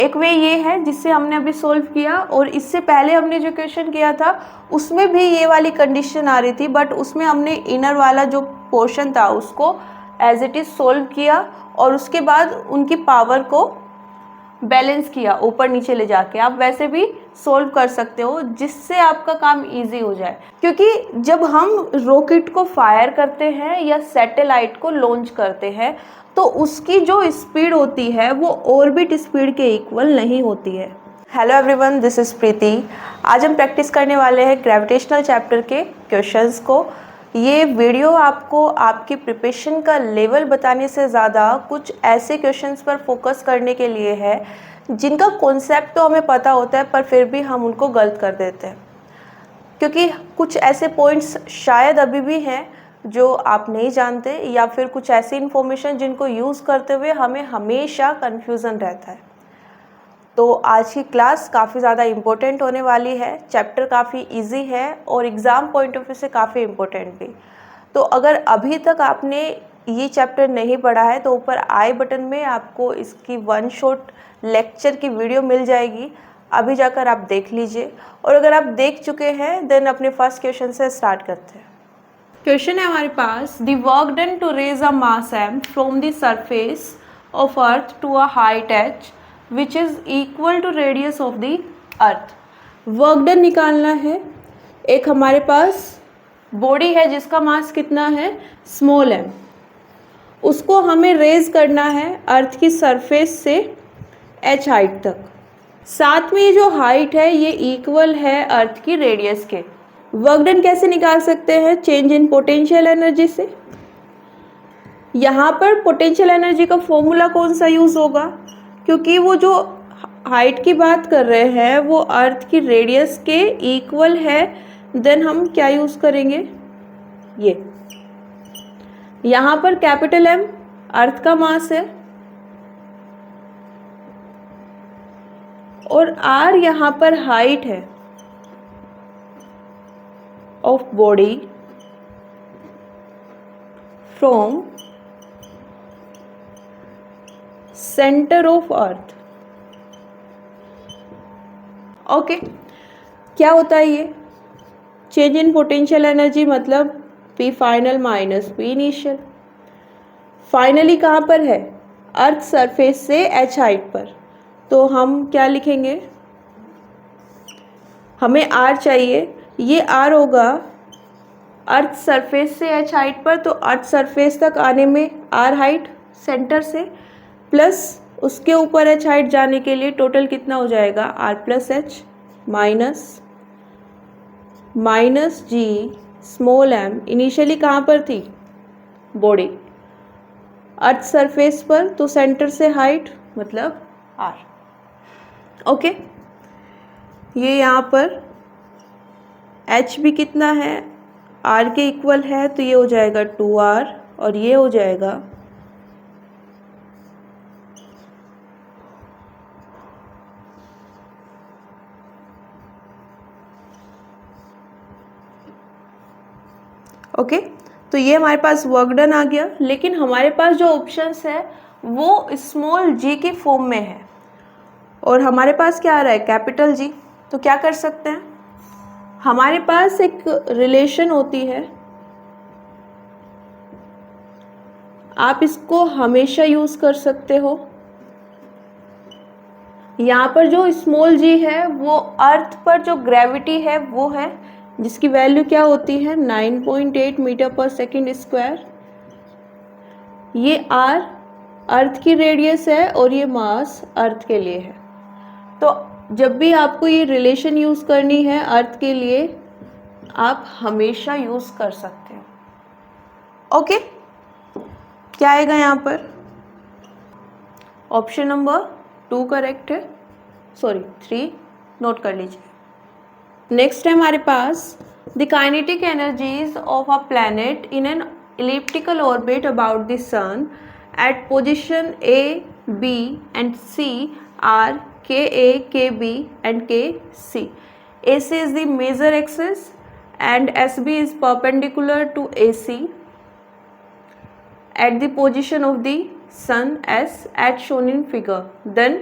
एक वे ये है जिससे हमने अभी सोल्व किया, और इससे पहले हमने जो क्वेश्चन किया था उसमें भी ये वाली कंडीशन आ रही थी, बट उसमें हमने इनर वाला जो पोर्शन था उसको एज इट इज़ सोल्व किया और उसके बाद उनकी पावर को बैलेंस किया ऊपर नीचे ले जाके। आप वैसे भी सोल्व कर सकते हो जिससे आपका काम इजी हो जाए, क्योंकि जब हम रॉकेट को फायर करते हैं या सैटेलाइट को लॉन्च करते हैं तो उसकी जो स्पीड होती है वो ऑर्बिट स्पीड के इक्वल नहीं होती है। हेलो एवरीवन, दिस इज़ प्रीति। आज हम प्रैक्टिस करने वाले हैं ग्रेविटेशनल चैप्टर के क्वेश्चंस को। ये वीडियो आपको आपकी प्रिपरेशन का लेवल बताने से ज़्यादा कुछ ऐसे क्वेश्चंस पर फोकस करने के लिए है जिनका कॉन्सेप्ट तो हमें पता होता है पर फिर भी हम उनको गलत कर देते हैं, क्योंकि कुछ ऐसे पॉइंट्स शायद अभी भी हैं जो आप नहीं जानते, या फिर कुछ ऐसी इन्फॉर्मेशन जिनको यूज़ करते हुए हमें हमेशा कन्फ्यूज़न रहता है। तो आज की क्लास काफ़ी ज़्यादा इम्पोर्टेंट होने वाली है। चैप्टर काफ़ी इजी है और एग्ज़ाम पॉइंट ऑफ व्यू से काफ़ी इम्पोर्टेंट भी। तो अगर अभी तक आपने ये चैप्टर नहीं पढ़ा है तो ऊपर आई बटन में आपको इसकी वन शॉट लेक्चर की वीडियो मिल जाएगी, अभी जाकर आप देख लीजिए। और अगर आप देख चुके हैं देन अपने फर्स्ट क्वेश्चन से स्टार्ट करते हैं। क्वेश्चन है हमारे पास, the work done to raise a mass m from the surface of earth to a height h which is equal to radius of the earth. Work done निकालना है। एक हमारे पास बॉडी है जिसका मास कितना है, स्मॉल m, उसको हमें रेज करना है अर्थ की सरफेस से h हाइट तक। साथ में ये जो हाइट है ये इक्वल है अर्थ की रेडियस के। वर्क डन कैसे निकाल सकते हैं, चेंज इन पोटेंशियल एनर्जी से। यहाँ पर पोटेंशियल एनर्जी का फॉर्मूला कौन सा यूज़ होगा, क्योंकि वो जो हाइट की बात कर रहे हैं वो अर्थ की रेडियस के इक्वल है। देन हम क्या यूज़ करेंगे, ये यहाँ पर कैपिटल M अर्थ का मास है और R यहाँ पर हाइट है of body from centre of earth. Okay, क्या होता है ये चेंज इन पोटेंशियल एनर्जी, मतलब P final minus P initial. Finally कहाँ पर है, अर्थ सरफेस से h हाइट पर, तो हम क्या लिखेंगे, हमें R चाहिए, ये R होगा अर्थ सरफेस से h हाइट पर, तो अर्थ सरफेस तक आने में R हाइट सेंटर से प्लस उसके ऊपर h हाइट जाने के लिए टोटल कितना हो जाएगा, R plus h minus g small m। Initially कहाँ पर थी बॉडी, अर्थ सरफेस पर, तो सेंटर से हाइट मतलब R। ओके, ये यहाँ पर h भी कितना है, R के इक्वल है, तो ये हो जाएगा 2R और ये हो जाएगा ओके। तो ये हमारे पास वर्क डन आ गया, लेकिन हमारे पास जो ऑप्शंस है वो स्मॉल g की फॉर्म में है और हमारे पास क्या आ रहा है, कैपिटल G। तो क्या कर सकते हैं, हमारे पास एक रिलेशन होती है, आप इसको हमेशा यूज़ कर सकते हो। यहाँ पर जो स्मॉल g है वो अर्थ पर जो ग्रेविटी है वो है, जिसकी वैल्यू क्या होती है 9.8 मीटर पर सेकेंड स्क्वायर। ये R अर्थ की रेडियस है और ये मास अर्थ के लिए है। तो जब भी आपको ये रिलेशन यूज़ करनी है अर्थ के लिए, आप हमेशा यूज़ कर सकते हो। ओके, क्या आएगा यहाँ पर, ऑप्शन नंबर 2 करेक्ट है, सॉरी 3 नोट कर लीजिए। नेक्स्ट है हमारे पास, the kinetic energies of a planet in an elliptical orbit about the sun at position A, B and C are Ka, Kb and Kc. AC is the major axis and SB is perpendicular to AC at the position of the sun as at shown in figure. Then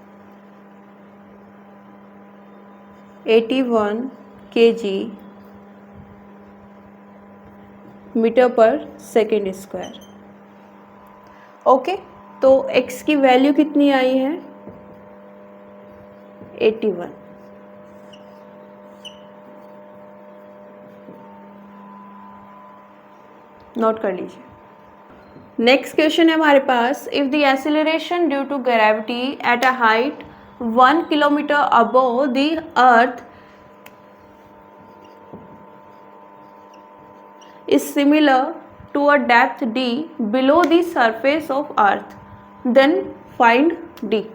81 kg metre पर second square. Okay, तो x की value कितनी आई है? 81। Note कर लीजिए। Next question है हमारे पास, if the acceleration due to gravity at a height 1 kilometre above the earth is similar to a depth d below the surface of earth, then find d.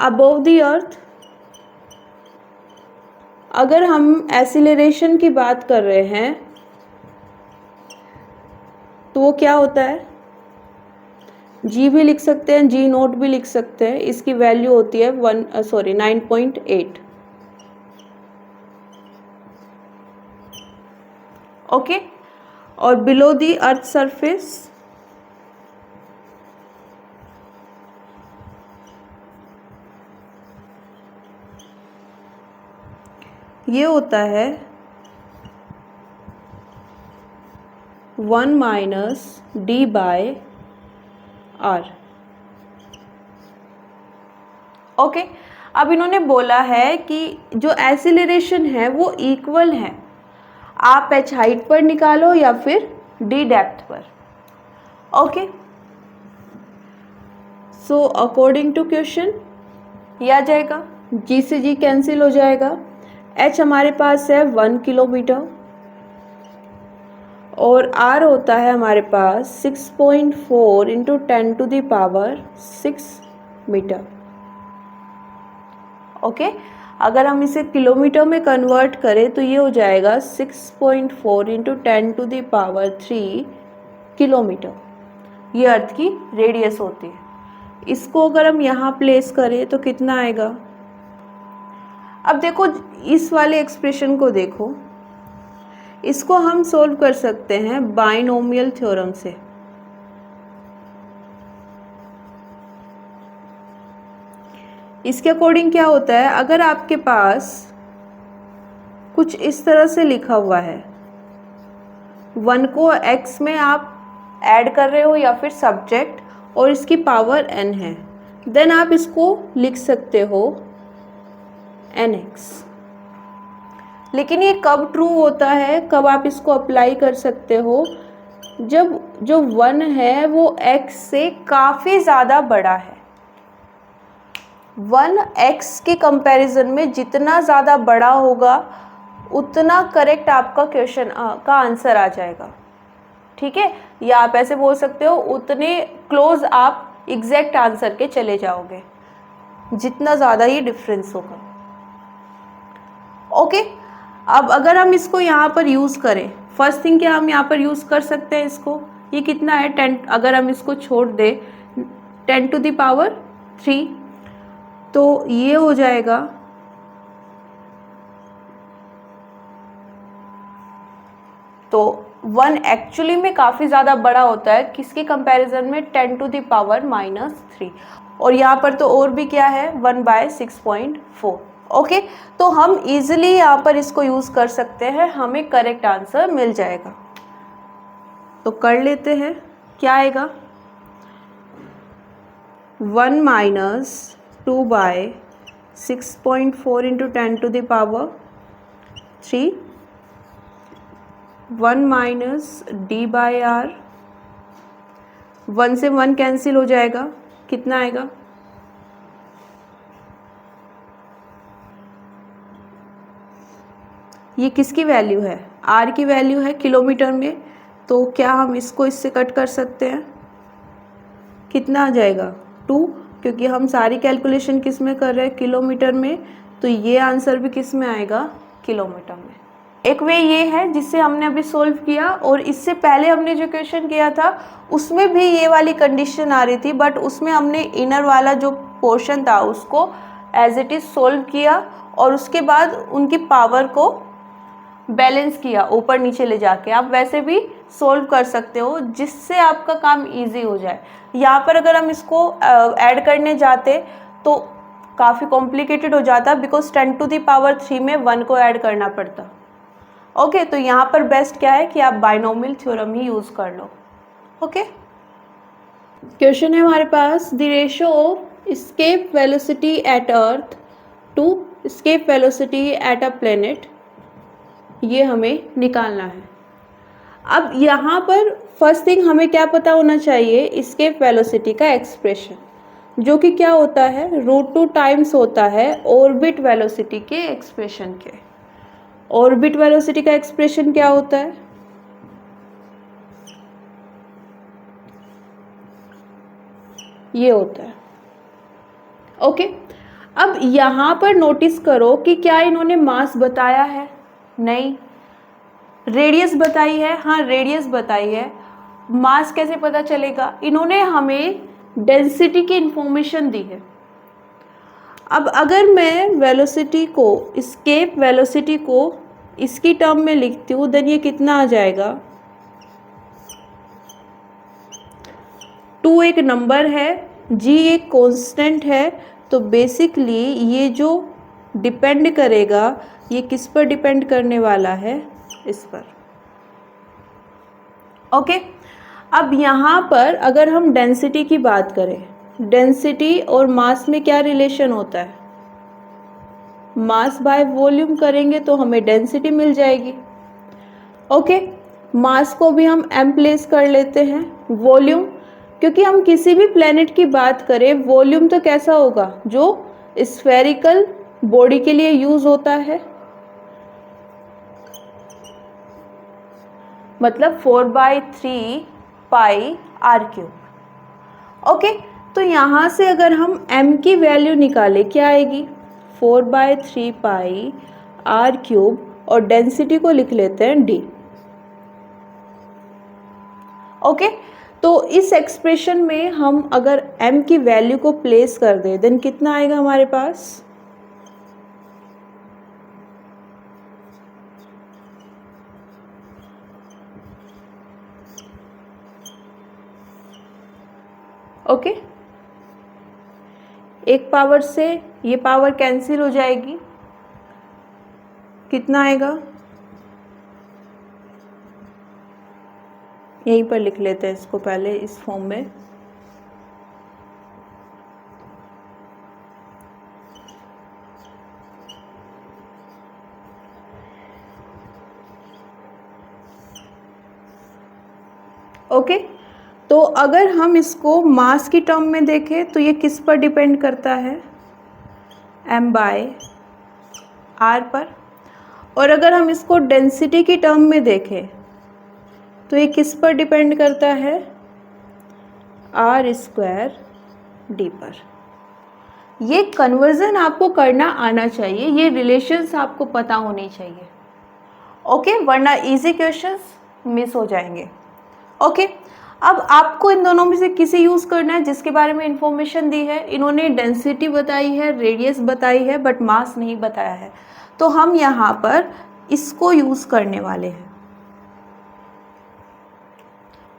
above the earth, अगर हम acceleration की बात कर रहे हैं तो वो क्या होता है? g भी लिख सकते हैं, g नोट भी लिख सकते हैं। इसकी वैल्यू होती है 9.8। ओके, और बिलो दी अर्थ सरफेस ये होता है 1 minus D by R. Okay, अब इन्होंने बोला है कि जो एक्सीलरेशन है वो इक्वल है, आप h हाइट पर निकालो या फिर d डेप्थ पर। Okay, so according to question ये आ जाएगा, g से g कैंसिल हो जाएगा, h हमारे पास है 1 किलोमीटर और r होता है हमारे पास 6.4 into 10 to the power 6 metre. Okay, अगर हम इसे किलोमीटर में कन्वर्ट करें तो ये हो जाएगा 6.4 into 10 to the power 3 kilometre. ये अर्थ की रेडियस होती है। इसको अगर हम यहाँ प्लेस करें तो कितना आएगा? अब देखो इस वाले एक्सप्रेशन को देखो, इसको हम सोल्व कर सकते हैं बाइनोमियल थ्योरम से। इसके अकॉर्डिंग क्या होता है, अगर आपके पास कुछ इस तरह से लिखा हुआ है, 1 को x में आप ऐड कर रहे हो या फिर सब्जेक्ट और इसकी पावर n है, देन आप इसको लिख सकते हो nx। लेकिन ये कब ट्रू होता है, कब आप इसको अप्लाई कर सकते हो? जब जो 1 है वो x से काफ़ी ज़्यादा बड़ा है। 1 x के कंपैरिजन में जितना ज़्यादा बड़ा होगा उतना करेक्ट आपका क्वेश्चन का आंसर आ जाएगा। ठीक है, या आप ऐसे बोल सकते हो उतने क्लोज आप एग्जैक्ट आंसर के चले जाओगे जितना ज़्यादा ये डिफरेंस होगा। ओके, अब अगर हम इसको यहाँ पर यूज़ करें, फर्स्ट थिंग क्या हम यहाँ पर यूज़ कर सकते हैं इसको, ये कितना है 10, अगर हम इसको छोड़ दें 10 टू द पावर 3 तो ये हो जाएगा तो 1 एक्चुअली में काफ़ी ज़्यादा बड़ा होता है किसके कंपैरिजन में? 10 टू द पावर -3। और यहाँ पर तो और भी क्या है 1/6.4। ओके, तो हम इजीली यहाँ पर इसको यूज़ कर सकते हैं, हमें करेक्ट आंसर मिल जाएगा। तो कर लेते हैं, क्या आएगा 1 minus 2/6.4 into 10 to the power 3, 1 minus D by R, 1 से 1 कैंसिल हो जाएगा, कितना आएगा? ये किसकी वैल्यू है? आर की वैल्यू है किलोमीटर में, तो क्या हम इसको इससे कट कर सकते हैं? कितना आ जाएगा 2, क्योंकि हम सारी कैलकुलेशन किस में कर रहे हैं? किलोमीटर में, तो ये आंसर भी किस में आएगा? किलोमीटर में। एक वे ये है जिससे हमने अभी सोल्व किया, और इससे पहले हमने जो क्वेश्चन किया था उसमें भी ये वाली कंडीशन आ रही थी, बट उसमें हमने इनर वाला जो पोर्शन था उसको एज इट इज़ सोल्व किया और उसके बाद उनकी पावर को बैलेंस किया ऊपर नीचे ले जाके। आप वैसे भी सोल्व कर सकते हो जिससे आपका काम इजी हो जाए। यहाँ पर अगर हम इसको ऐड करने जाते तो काफ़ी कॉम्प्लिकेटेड हो जाता बिकॉज 10⁻³ में 1 को ऐड करना पड़ता। ओके, तो यहाँ पर बेस्ट क्या है कि आप बाइनोमियल थ्योरम ही यूज़ कर लो। ओके, क्वेश्चन है हमारे पास, the ratio of escape velocity at earth to escape velocity at a planet, ये हमें निकालना है। अब यहाँ पर फर्स्ट थिंग हमें क्या पता होना चाहिए, एस्केप वेलोसिटी का एक्सप्रेशन, जो कि क्या होता है, √2 टाइम्स होता है ऑर्बिट वेलोसिटी के एक्सप्रेशन के। ऑर्बिट वेलोसिटी का एक्सप्रेशन क्या होता है, ये होता है। ओके, अब यहाँ पर नोटिस करो कि क्या इन्होंने मास बताया है, नहीं। रेडियस बताई है, हाँ रेडियस बताई है। मास कैसे पता चलेगा, इन्होंने हमें डेंसिटी की इंफॉर्मेशन दी है। अब अगर मैं वेलोसिटी को, एस्केप वेलोसिटी को इसकी टर्म में लिखती हूँ, देन ये कितना आ जाएगा, 2 एक नंबर है, g एक कांस्टेंट है, तो बेसिकली ये जो डिपेंड करेगा, ये किस पर डिपेंड करने वाला है, इस पर। ओके, अब यहाँ पर अगर हम डेंसिटी की बात करें, डेंसिटी और मास में क्या रिलेशन होता है, मास बाय वॉल्यूम करेंगे तो हमें डेंसिटी मिल जाएगी। ओके, मास को भी हम m प्लेस कर लेते हैं, वॉल्यूम, क्योंकि हम किसी भी प्लेनेट की बात करें, वॉल्यूम तो कैसा होगा, जो स्फेरिकल बॉडी के लिए यूज होता है, मतलब 4/3 पाई r³। ओके, तो यहाँ से अगर हम m की वैल्यू निकालें, क्या आएगी, 4/3 पाई r³ और डेंसिटी को लिख लेते हैं d। ओके, तो इस एक्सप्रेशन में हम अगर m की वैल्यू को प्लेस कर दें, देन कितना आएगा हमारे पास, ओके, एक पावर से ये पावर कैंसिल हो जाएगी, कितना आएगा, यहीं पर लिख लेते हैं इसको पहले इस फॉर्म में। ओके, तो अगर हम इसको मास की टर्म में देखें तो ये किस पर डिपेंड करता है, m/r पर। और अगर हम इसको डेंसिटी की टर्म में देखें तो ये किस पर डिपेंड करता है, r² d पर। ये कन्वर्जन आपको करना आना चाहिए, ये रिलेशंस आपको पता होनी चाहिए। ओके, वरना इजी क्वेश्चंस मिस हो जाएंगे। ओके, अब आपको इन दोनों में से किसे यूज़ करना है, जिसके बारे में इंफॉर्मेशन दी है। इन्होंने डेंसिटी बताई है, रेडियस बताई है, बट मास नहीं बताया है, तो हम यहाँ पर इसको यूज़ करने वाले हैं।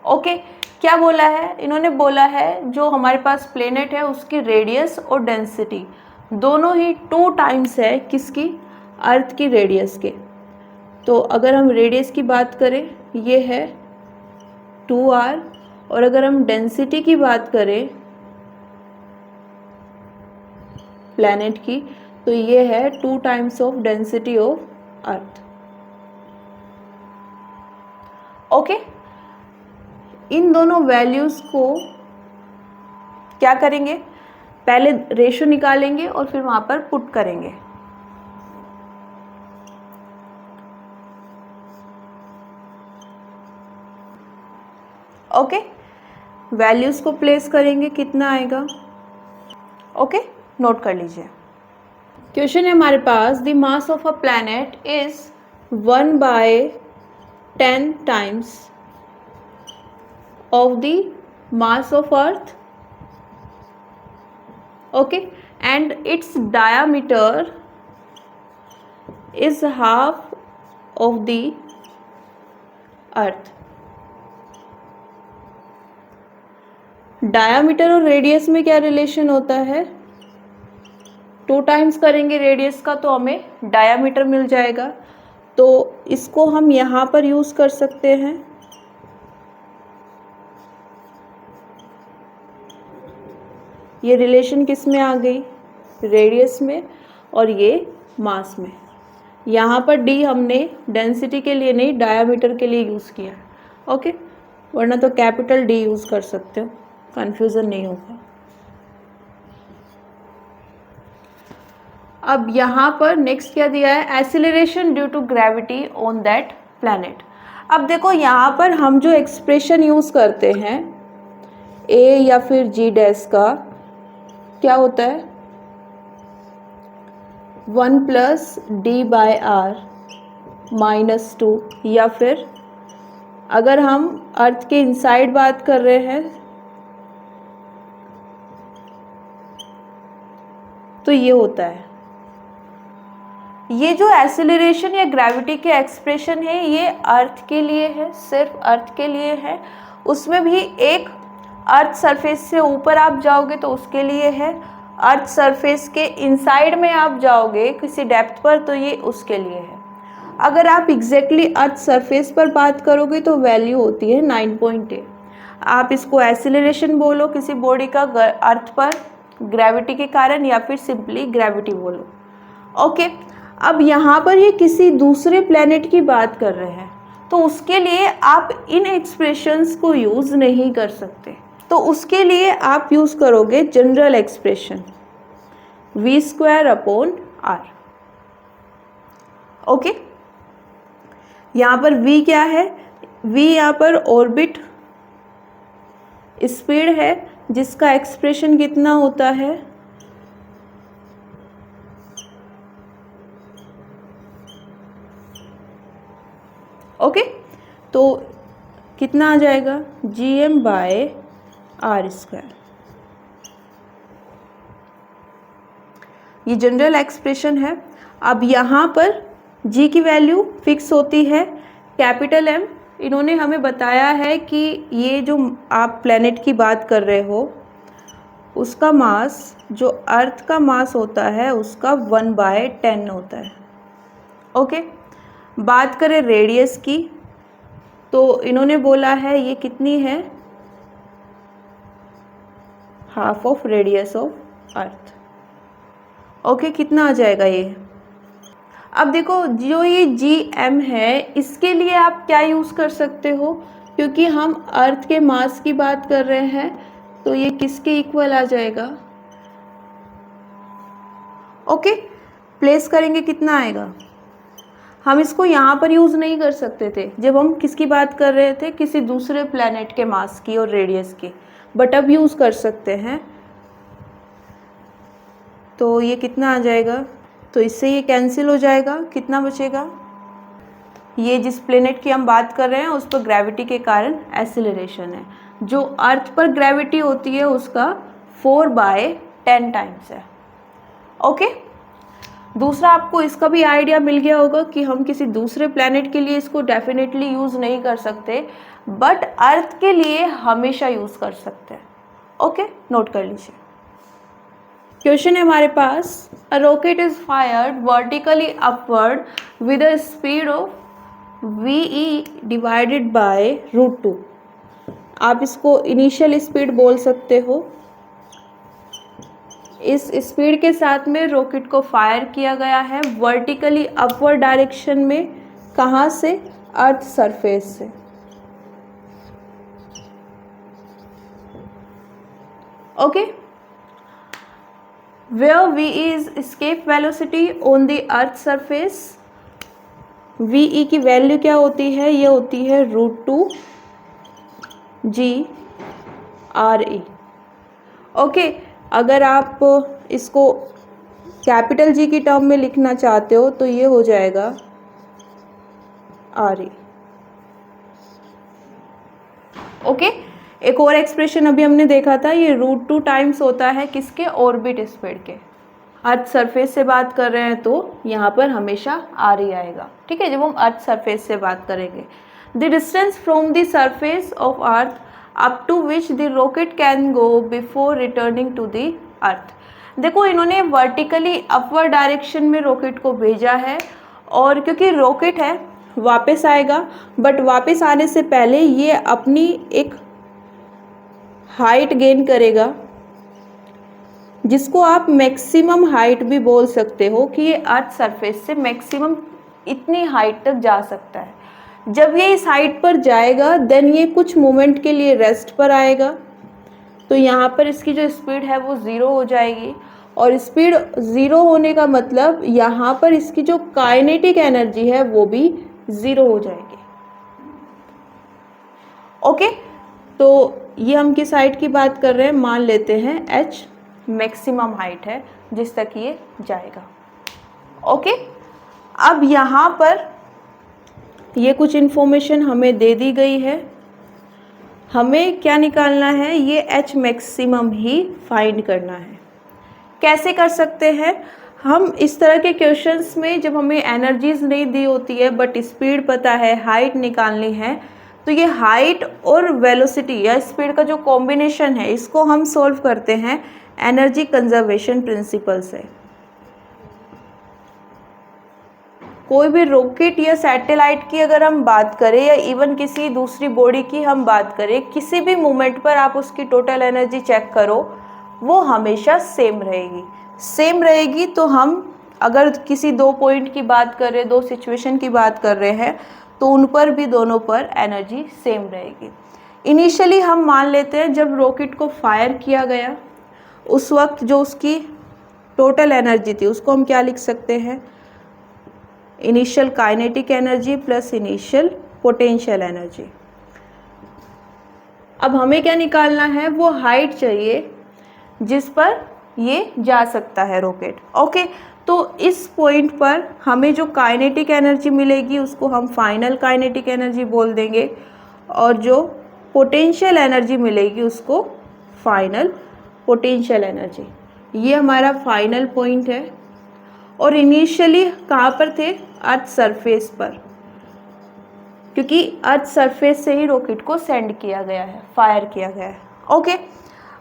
ओके, क्या बोला है इन्होंने, बोला है जो हमारे पास प्लेनेट है उसकी रेडियस और डेंसिटी दोनों ही 2 टाइम्स है किसकी, अर्थ की रेडियस के। तो अगर हम रेडियस की बात करें, ये है 2r, और अगर हम डेंसिटी की बात करें प्लैनेट की, तो ये है 2 times of density of earth. Okay, इन दोनों वैल्यूज को क्या करेंगे, पहले रेशो निकालेंगे और फिर वहां पर पुट करेंगे। ओके, वैल्यूज को प्लेस करेंगे, कितना आएगा, ओके, नोट कर लीजिए। क्वेश्चन है हमारे पास, the mass of a planet is 1/10 times of the mass of earth, okay, and its diameter is half of the earth। Diameter और रेडियस में क्या रिलेशन होता है, 2 टाइम्स करेंगे रेडियस का तो हमें डायामीटर मिल जाएगा। तो इसको हम यहाँ पर यूज़ कर सकते हैं। ये रिलेशन किस में आ गई, रेडियस में, और ये मास में। यहाँ पर डी हमने डेंसिटी के लिए नहीं, डायामीटर के लिए यूज़ किया है। ओके, वरना तो कैपिटल डी यूज़ कर सकते हो, कन्फ्यूज़न नहीं होगा। अब यहाँ पर नेक्स्ट क्या दिया है, acceleration due to gravity on that planet. अब देखो यहाँ पर हम जो एक्सप्रेशन यूज़ करते हैं ए या फिर जी डैश का, क्या होता है 1 plus D by R minus 2, या फिर अगर हम अर्थ के इनसाइड बात कर रहे हैं तो ये होता है। ये जो एक्सेलरेशन या ग्रेविटी के एक्सप्रेशन है ये अर्थ के लिए है, सिर्फ अर्थ के लिए है। उसमें भी एक अर्थ सरफेस से ऊपर आप जाओगे तो उसके लिए है, अर्थ सरफेस के इनसाइड में आप जाओगे किसी डेप्थ पर तो ये उसके लिए है। अगर आप एग्जैक्टली अर्थ सरफेस पर बात करोगे तो वैल्यू होती है 9.8। आप इसको एक्सेलरेशन बोलो किसी बॉडी का अर्थ पर ग्रेविटी के कारण, या फिर सिंपली ग्रेविटी बोलो। ओके, अब यहाँ पर ये किसी दूसरे प्लेनेट की बात कर रहे हैं तो उसके लिए आप इन एक्सप्रेशंस को यूज़ नहीं कर सकते। तो उसके लिए आप यूज़ करोगे जनरल एक्सप्रेशन v²/r। ओके, यहाँ पर v क्या है, v यहाँ पर ऑर्बिट स्पीड है जिसका एक्सप्रेशन कितना होता है, ओके, तो कितना आ जाएगा gm/r²। ये जनरल एक्सप्रेशन है। अब यहाँ पर g की वैल्यू फिक्स होती है कैपिटल M। इन्होंने हमें बताया है कि ये जो आप प्लेनेट की बात कर रहे हो उसका मास जो अर्थ का मास होता है उसका 1/10 होता है। ओके, बात करें रेडियस की तो इन्होंने बोला है ये कितनी है, half of radius of earth. Okay, कितना आ जाएगा ये। अब देखो जो ये GM है इसके लिए आप क्या यूज़ कर सकते हो, क्योंकि हम अर्थ के मास की बात कर रहे हैं तो ये किसके इक्वल आ जाएगा। ओके, प्लेस करेंगे कितना आएगा। हम इसको यहाँ पर यूज़ नहीं कर सकते थे जब हम किसकी बात कर रहे थे, किसी दूसरे प्लैनेट के मास की और रेडियस की, बट अब यूज़ कर सकते हैं। तो ये कितना आ जाएगा, तो इससे ये कैंसिल हो जाएगा, कितना बचेगा, ये जिस प्लेनेट की हम बात कर रहे हैं उस पर ग्रेविटी के कारण एक्सेलरेशन है, जो अर्थ पर ग्रेविटी होती है उसका 4/10 टाइम्स है। ओके, दूसरा आपको इसका भी आइडिया मिल गया होगा कि हम किसी दूसरे प्लैनेट के लिए इसको डेफिनेटली यूज़ नहीं कर सकते, बट अर्थ के लिए हमेशा यूज़ कर सकते हैं। ओके, नोट कर लीजिए। क्वेश्चन है हमारे पास, a rocket is fired vertically upward with a speed of VE divided by √2। आप इसको इनिशियल स्पीड बोल सकते हो। इस स्पीड के साथ में रॉकेट को फायर किया गया है वर्टिकली अपवर्ड डायरेक्शन में, कहाँ से, अर्थ सरफेस से। Okay, where VE is escape velocity on the earth surface। VE की वैल्यू क्या होती है, ये होती है √2 ओके, अगर आप इसको कैपिटल G की टर्म में लिखना चाहते हो तो ये हो जाएगा RE। ओके, एक और एक्सप्रेशन अभी हमने देखा था, ये √2 टाइम्स होता है किसके, ऑर्बिट स्पीड के। अर्थ सरफेस से बात कर रहे हैं तो यहाँ पर हमेशा RE आएगा। ठीक है, जब हम अर्थ सरफेस से बात करेंगे। The distance from the surface of earth up to which the rocket can go before returning to the earth. देखो इन्होंने वर्टिकली अपवर्ड डायरेक्शन में रॉकेट को भेजा है, और क्योंकि रॉकेट है वापस आएगा, बट वापस आने से पहले ये अपनी एक हाइट गेन करेगा, जिसको आप मैक्सिमम हाइट भी बोल सकते हो कि ये अर्थ सरफेस से मैक्सिमम इतनी हाइट तक जा सकता है। जब ये इस हाइट पर जाएगा देन ये कुछ मोमेंट के लिए रेस्ट पर आएगा, तो यहाँ पर इसकी जो स्पीड है वो ज़ीरो हो जाएगी, और स्पीड ज़ीरो होने का मतलब यहाँ पर इसकी जो काइनेटिक एनर्जी है वो भी ज़ीरो हो जाएगी। ओके, तो ये हम किस हाइट की बात कर रहे हैं, मान लेते हैं h मैक्सिमम हाइट है जिस तक ये जाएगा। ओके, अब यहाँ पर ये कुछ इन्फॉर्मेशन हमें दे दी गई है, हमें क्या निकालना है, ये h मैक्सिमम ही फाइंड करना है। कैसे कर सकते हैं हम, इस तरह के क्वेश्चंस में जब हमें एनर्जीज नहीं दी होती है बट स्पीड पता है, हाइट निकालनी है, तो ये हाइट और वेलोसिटी या स्पीड का जो कॉम्बिनेशन है इसको हम सॉल्व करते हैं एनर्जी कंजर्वेशन प्रिंसिपल से। कोई भी रॉकेट या सैटेलाइट की अगर हम बात करें या इवन किसी दूसरी बॉडी की हम बात करें, किसी भी मोमेंट पर आप उसकी टोटल एनर्जी चेक करो वो हमेशा सेम रहेगी। सेम रहेगी तो हम अगर किसी दो पॉइंट की बात कर रहे, दो सिचुएशन की बात कर रहे हैं, तो उन पर भी दोनों पर एनर्जी सेम रहेगी। इनिशियली हम मान लेते हैं जब रॉकेट को फायर किया गया उस वक्त जो उसकी टोटल एनर्जी थी उसको हम क्या लिख सकते हैं, initial kinetic energy plus initial potential energy. अब हमें क्या निकालना है, वो हाइट चाहिए जिस पर ये जा सकता है रॉकेट। ओके, तो इस पॉइंट पर हमें जो काइनेटिक एनर्जी मिलेगी उसको हम फाइनल काइनेटिक एनर्जी बोल देंगे, और जो पोटेंशियल एनर्जी मिलेगी उसको फाइनल पोटेंशियल एनर्जी। ये हमारा फाइनल पॉइंट है, और इनिशियली कहाँ पर थे, अर्थ सरफेस पर, क्योंकि अर्थ सरफेस से ही रॉकेट को सेंड किया गया है, फायर किया गया है। ओके,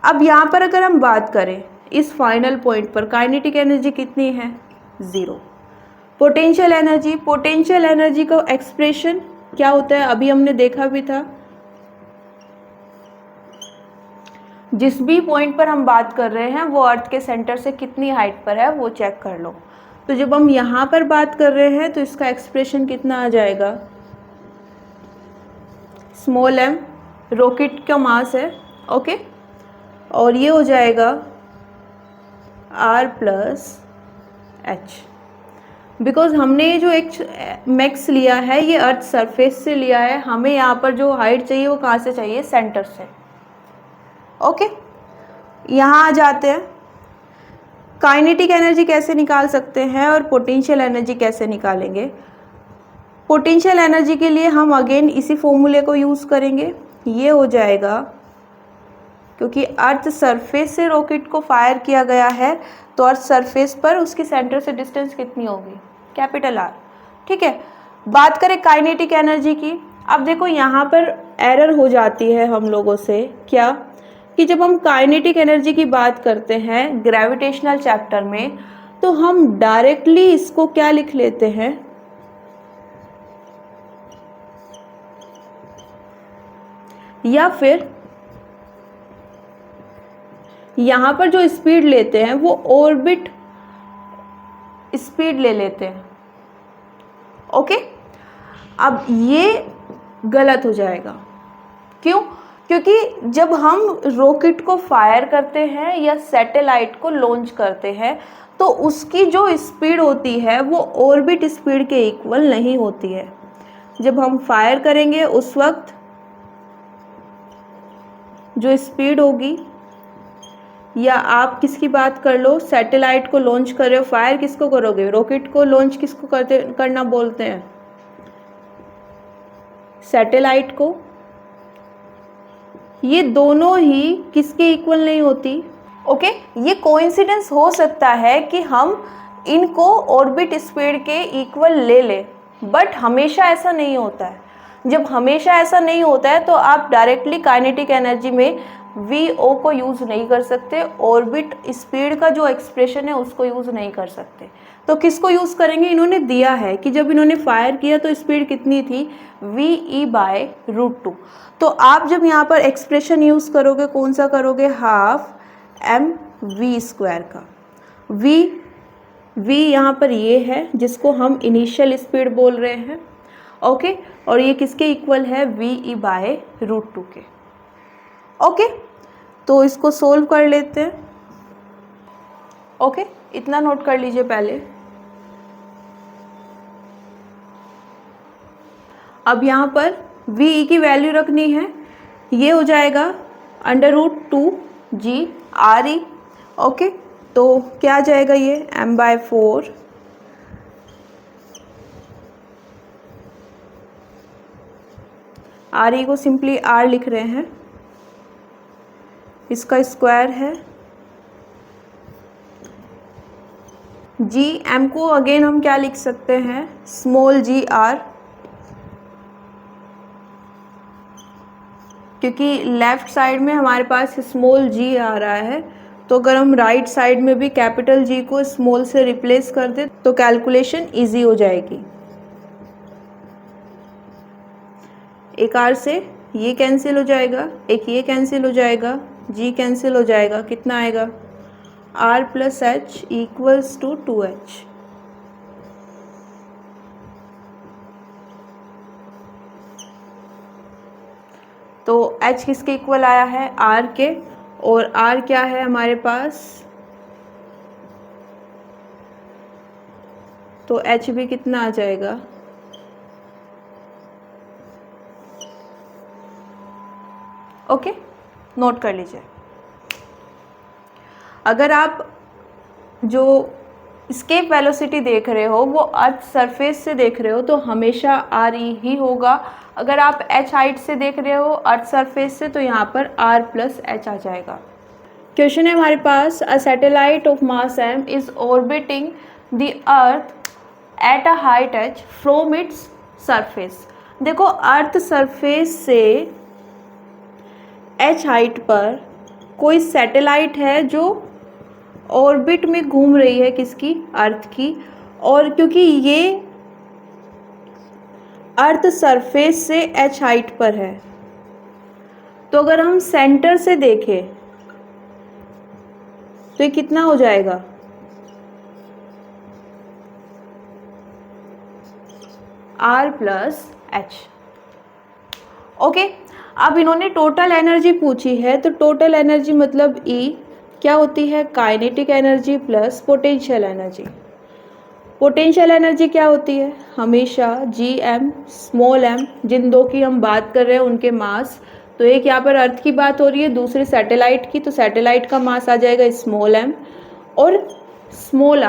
अब यहाँ पर अगर हम बात करें इस फाइनल पॉइंट पर काइनेटिक एनर्जी कितनी है, ज़ीरो। पोटेंशियल एनर्जी का एक्सप्रेशन क्या होता है, अभी हमने देखा भी था, जिस भी पॉइंट पर हम बात कर रहे हैं वो अर्थ के सेंटर से कितनी हाइट पर है वो चेक कर लो। तो जब हम यहाँ पर बात कर रहे हैं तो इसका एक्सप्रेशन कितना आ जाएगा, स्मॉल m रॉकेट का मास है, ओके, और ये हो जाएगा r प्लस h, बिकॉज हमने ये जो एक मैक्स लिया है ये अर्थ सरफेस से लिया है, हमें यहाँ पर जो हाइट चाहिए वो कहाँ से चाहिए, सेंटर से। ओके, यहाँ आ जाते हैं, काइनेटिक एनर्जी कैसे निकाल सकते हैं और पोटेंशियल एनर्जी कैसे निकालेंगे। पोटेंशियल एनर्जी के लिए हम अगेन इसी फॉर्मूले को यूज़ करेंगे, ये हो जाएगा, क्योंकि अर्थ सरफेस से रॉकेट को फायर किया गया है तो अर्थ सरफेस पर उसकी सेंटर से डिस्टेंस कितनी होगी, कैपिटल R। ठीक है, बात करें काइनेटिक एनर्जी की, अब देखो यहाँ पर एरर हो जाती है हम लोगों से, क्या कि जब हम काइनेटिक एनर्जी की बात करते हैं ग्रेविटेशनल चैप्टर में तो हम डायरेक्टली इसको क्या लिख लेते हैं, या फिर यहाँ पर जो स्पीड लेते हैं वो ऑर्बिट स्पीड ले लेते हैं। ओके, अब ये गलत हो जाएगा, क्यों, क्योंकि जब हम रॉकेट को फायर करते हैं या सैटेलाइट को लॉन्च करते हैं तो उसकी जो स्पीड होती है वो ऑर्बिट स्पीड के इक्वल नहीं होती है। जब हम फायर करेंगे उस वक्त जो स्पीड होगी, या आप किसकी बात कर लो, सैटेलाइट को लॉन्च कर रहे हो, फायर किसको करोगे, रॉकेट को लॉन्च किसको करना बोलते हैं, सैटेलाइट को, ये दोनों ही किसके इक्वल नहीं होती। ओके, ये कोइंसिडेंस हो सकता है कि हम इनको ऑर्बिट स्पीड के इक्वल ले लें, बट हमेशा ऐसा नहीं होता है। जब हमेशा ऐसा नहीं होता है तो आप डायरेक्टली काइनेटिक एनर्जी में वी ओ को यूज़ नहीं कर सकते, ऑर्बिट स्पीड का जो एक्सप्रेशन है उसको यूज़ नहीं कर सकते। तो किसको यूज़ करेंगे, इन्होंने दिया है कि जब इन्होंने फायर किया तो स्पीड कितनी थी, ve/√2। तो आप जब यहाँ पर एक्सप्रेशन यूज़ करोगे कौन सा करोगे, हाफ mv² का। v यहाँ पर ये है जिसको हम इनिशियल स्पीड बोल रहे हैं, ओके, और ये किसके इक्वल है, ve/√2 के। ओके, तो इसको सोल्व कर लेते हैं। ओके, इतना नोट कर लीजिए पहले। अब यहाँ पर ve की वैल्यू रखनी है, ये हो जाएगा √2g re। ओके, तो क्या आ जाएगा ये m/4 re को सिंपली r लिख रहे हैं, इसका स्क्वायर है। जी एम को अगेन हम क्या लिख सकते हैं, स्मॉल जी आर, क्योंकि लेफ्ट साइड में हमारे पास स्मॉल जी आ रहा है, तो अगर हम राइट साइड में भी कैपिटल जी को स्मॉल से रिप्लेस कर दें तो कैलकुलेशन इजी हो जाएगी। एक आर से ये कैंसिल हो जाएगा, एक ये कैंसिल हो जाएगा, जी कैंसिल हो जाएगा, कितना आएगा, r + h = 2h। तो h किसके इक्वल आया है, r के, और r क्या है हमारे पास, तो h भी कितना आ जाएगा, ओके, नोट कर लीजिए। अगर आप जो स्केप वेलोसिटी देख रहे हो वो अर्थ सरफेस से देख रहे हो तो हमेशा आर ई ही होगा। अगर आप एच हाइट से देख रहे हो अर्थ सरफेस से तो यहाँ पर r + h आ जाएगा। क्वेश्चन है हमारे पास, a satellite of mass m is orbiting the earth at a height h from its surface. देखो अर्थ सरफेस से h हाइट पर कोई सैटेलाइट है जो ऑर्बिट में घूम रही है, किसकी, अर्थ की, और क्योंकि ये अर्थ सरफेस से h हाइट पर है तो अगर हम सेंटर से देखें तो ये कितना हो जाएगा, r + h। ओके, अब इन्होंने टोटल एनर्जी पूछी है, तो टोटल एनर्जी मतलब E क्या होती है, kinetic energy plus potential energy. Potential energy क्या होती है, हमेशा Gm स्मॉल m, जिन दो की हम बात कर रहे हैं उनके मास, तो एक यहाँ पर अर्थ की बात हो रही है, दूसरी सैटेलाइट की, तो सैटेलाइट का मास आ जाएगा स्मॉल m, और स्मॉल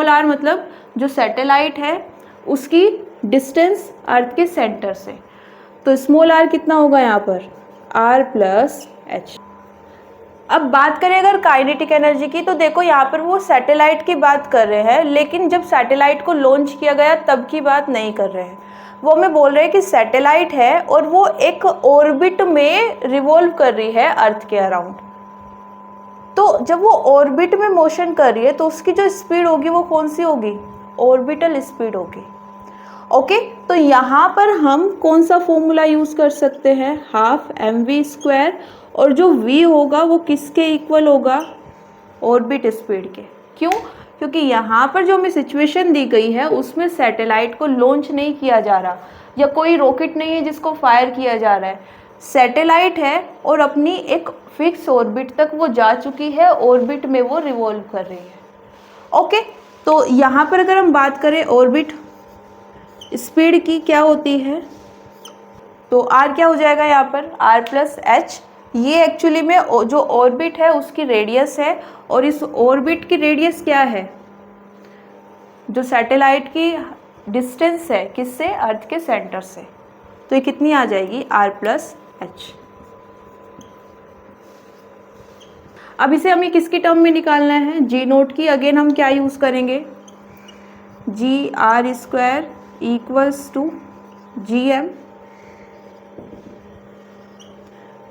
r मतलब जो सैटेलाइट है उसकी डिस्टेंस अर्थ के सेंटर से, तो स्मॉल r कितना होगा यहाँ पर, r + h। अब बात करें अगर काइनेटिक एनर्जी की, तो देखो यहाँ पर वो सैटेलाइट की बात कर रहे हैं, लेकिन जब सैटेलाइट को लॉन्च किया गया तब की बात नहीं कर रहे हैं। वो हमें बोल रहे हैं कि सैटेलाइट है और वो एक ऑर्बिट में रिवॉल्व कर रही है अर्थ के अराउंड। तो जब वो ऑर्बिट में मोशन कर रही है तो उसकी जो स्पीड होगी वो कौन सी होगी, ऑर्बिटल स्पीड होगी। ओके, तो यहाँ पर हम कौन सा फॉर्मूला यूज़ कर सकते हैं, हाफ mv², और जो v होगा वो किसके इक्वल होगा, ऑर्बिट स्पीड के। क्यों, क्योंकि यहाँ पर जो हमें सिचुएशन दी गई है उसमें सैटेलाइट को लॉन्च नहीं किया जा रहा, या कोई रॉकेट नहीं है जिसको फायर किया जा रहा है, सैटेलाइट है और अपनी एक फिक्स ऑर्बिट तक वो जा चुकी है, ऑर्बिट में वो रिवॉल्व कर रही है। ओके, तो यहाँ पर अगर हम बात करें ऑर्बिट स्पीड की क्या होती है, तो r क्या हो जाएगा यहाँ पर, r + h। ये एक्चुअली में जो ऑर्बिट है उसकी रेडियस है, और इस ऑर्बिट की रेडियस क्या है, जो सैटेलाइट की डिस्टेंस है किससे, अर्थ के सेंटर से, तो ये कितनी आ जाएगी, r + h। अब इसे हमें किसकी टर्म में निकालना है, g0 की। अगेन हम क्या यूज़ करेंगे, gr² = gm।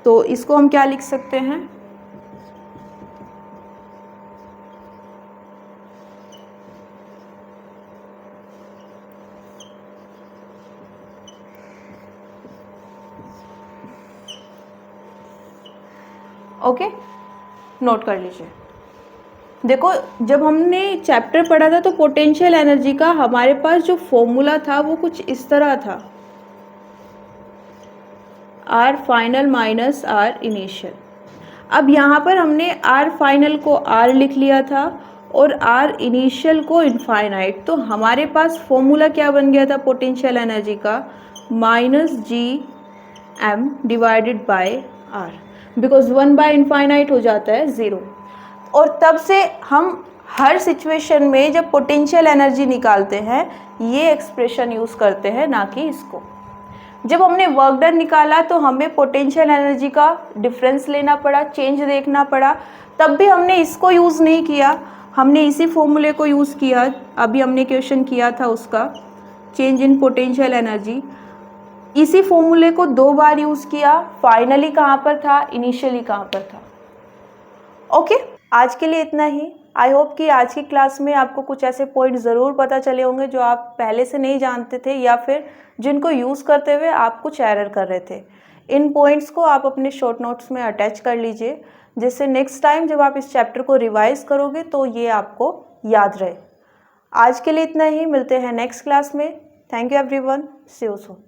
तो इसको हम क्या लिख सकते हैं, ओके, नोट कर लीजिए। देखो जब हमने चैप्टर पढ़ा था तो पोटेंशियल एनर्जी का हमारे पास जो फॉर्मूला था वो कुछ इस तरह था, R final minus R initial. अब यहाँ पर हमने आर फाइनल को आर लिख लिया था और आर इनिशियल को इनफाइनाइट, तो हमारे पास फॉर्मूला क्या बन गया था पोटेंशियल एनर्जी का, minus G M divided by R, because 1 बाय इनफाइनाइट हो जाता है 0। और तब से हम हर सिचुएशन में जब पोटेंशियल एनर्जी निकालते हैं ये एक्सप्रेशन यूज़ करते हैं, ना कि इसको। जब हमने वर्क डन निकाला तो हमें पोटेंशियल एनर्जी का डिफरेंस लेना पड़ा, चेंज देखना पड़ा, तब भी हमने इसको यूज़ नहीं किया, हमने इसी फॉर्मूले को यूज़ किया। अभी हमने क्वेश्चन किया था उसका, चेंज इन पोटेंशियल एनर्जी, इसी फॉर्मूले को 2 बार यूज़ किया। फाइनली कहाँ पर था, इनिशियली कहाँ पर था। ओके, आज के लिए इतना ही। आई होप कि आज की क्लास में आपको कुछ ऐसे पॉइंट ज़रूर पता चले होंगे जो आप पहले से नहीं जानते थे या फिर जिनको यूज़ करते हुए आप कुछ एरर कर रहे थे। इन पॉइंट्स को आप अपने शॉर्ट नोट्स में अटैच कर लीजिए, जिससे नेक्स्ट टाइम जब आप इस चैप्टर को रिवाइज करोगे तो ये आपको याद रहे। आज के लिए इतना ही, मिलते हैं नेक्स्ट क्लास में। Thank you everyone, see you soon.